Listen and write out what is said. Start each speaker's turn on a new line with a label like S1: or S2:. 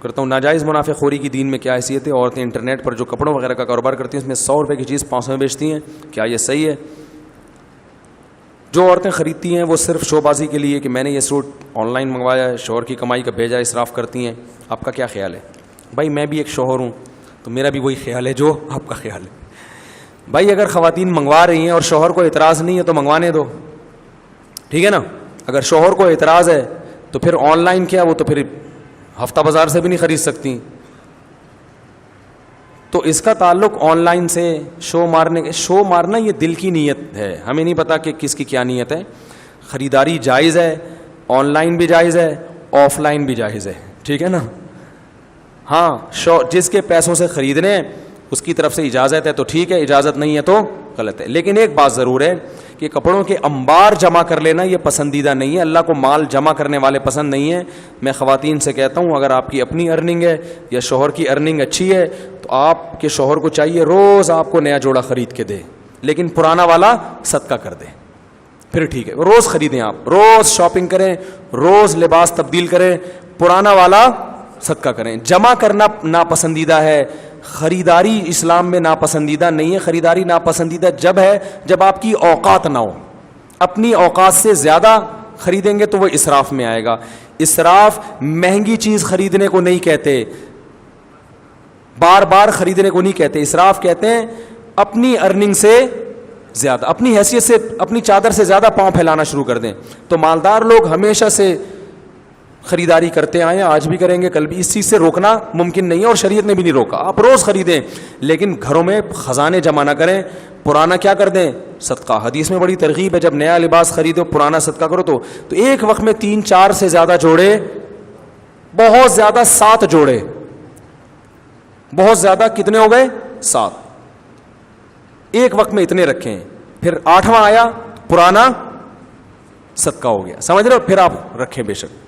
S1: کرتا ہوں. ناجائز منافع خوری کی دین میں کیا حیثیت ہے؟ عورتیں انٹرنیٹ پر جو کپڑوں وغیرہ کا کاروبار کرتی ہیں اس میں 100 روپے کی چیز 500 میں بیچتی ہیں, کیا یہ صحیح ہے؟ جو عورتیں خریدتی ہیں وہ صرف شو بازی کے لیے کہ میں نے یہ سوٹ آن لائن منگوایا ہے, شوہر کی کمائی کا بھیجا, اسراف کرتی ہیں, آپ کا کیا خیال ہے؟ بھائی میں بھی ایک شوہر ہوں تو میرا بھی وہی خیال ہے جو آپ کا خیال ہے. بھائی اگر خواتین منگوا رہی ہیں اور شوہر کو اعتراض نہیں ہے تو منگوانے دو, ٹھیک ہے نا. اگر شوہر کو اعتراض ہے تو پھر آن لائن کیا, وہ تو پھر ہفتہ بازار سے بھی نہیں خرید سکتی. تو اس کا تعلق آن لائن سے شو مارنا یہ دل کی نیت ہے, ہمیں نہیں پتا کہ کس کی کیا نیت ہے. خریداری جائز ہے, آن لائن بھی جائز ہے, آف لائن بھی جائز ہے, ٹھیک ہے نا. ہاں جس کے پیسوں سے خریدنے اس کی طرف سے اجازت ہے تو ٹھیک ہے, اجازت نہیں ہے تو غلط ہے. لیکن ایک بات ضرور ہے کہ کپڑوں کے انبار جمع کر لینا یہ پسندیدہ نہیں ہے. اللہ کو مال جمع کرنے والے پسند نہیں ہیں. میں خواتین سے کہتا ہوں اگر آپ کی اپنی ارننگ ہے یا شوہر کی ارننگ اچھی ہے تو آپ کے شوہر کو چاہیے روز آپ کو نیا جوڑا خرید کے دے, لیکن پرانا والا صدقہ کر دے, پھر ٹھیک ہے. روز خریدیں, آپ روز شاپنگ کریں, روز لباس تبدیل کریں, پرانا والا صدقہ کریں. جمع کرنا ناپسندیدہ ہے, خریداری اسلام میں ناپسندیدہ نہیں ہے. خریداری ناپسندیدہ جب ہے جب آپ کی اوقات نہ ہو. اپنی اوقات سے زیادہ خریدیں گے تو وہ اسراف میں آئے گا. اسراف مہنگی چیز خریدنے کو نہیں کہتے, بار بار خریدنے کو نہیں کہتے. اسراف کہتے ہیں اپنی ارننگ سے زیادہ, اپنی حیثیت سے, اپنی چادر سے زیادہ پاؤں پھیلانا شروع کر دیں. تو مالدار لوگ ہمیشہ سے خریداری کرتے آئے, آج بھی کریں گے, کل بھی. اس چیز سے روکنا ممکن نہیں ہے اور شریعت نے بھی نہیں روکا. آپ روز خریدیں لیکن گھروں میں خزانے جمع نہ کریں. پرانا کیا کر دیں؟ صدقہ. حدیث میں بڑی ترغیب ہے, جب نیا لباس خریدو پرانا صدقہ کرو. تو ایک وقت میں 3-4 سے زیادہ جوڑے, بہت زیادہ 7 جوڑے, بہت زیادہ کتنے ہو گئے؟ 7. ایک وقت میں اتنے رکھیں, پھر 8واں آیا پرانا صدقہ ہو گیا, سمجھ رہے ہو, پھر آپ رکھیں بے شک.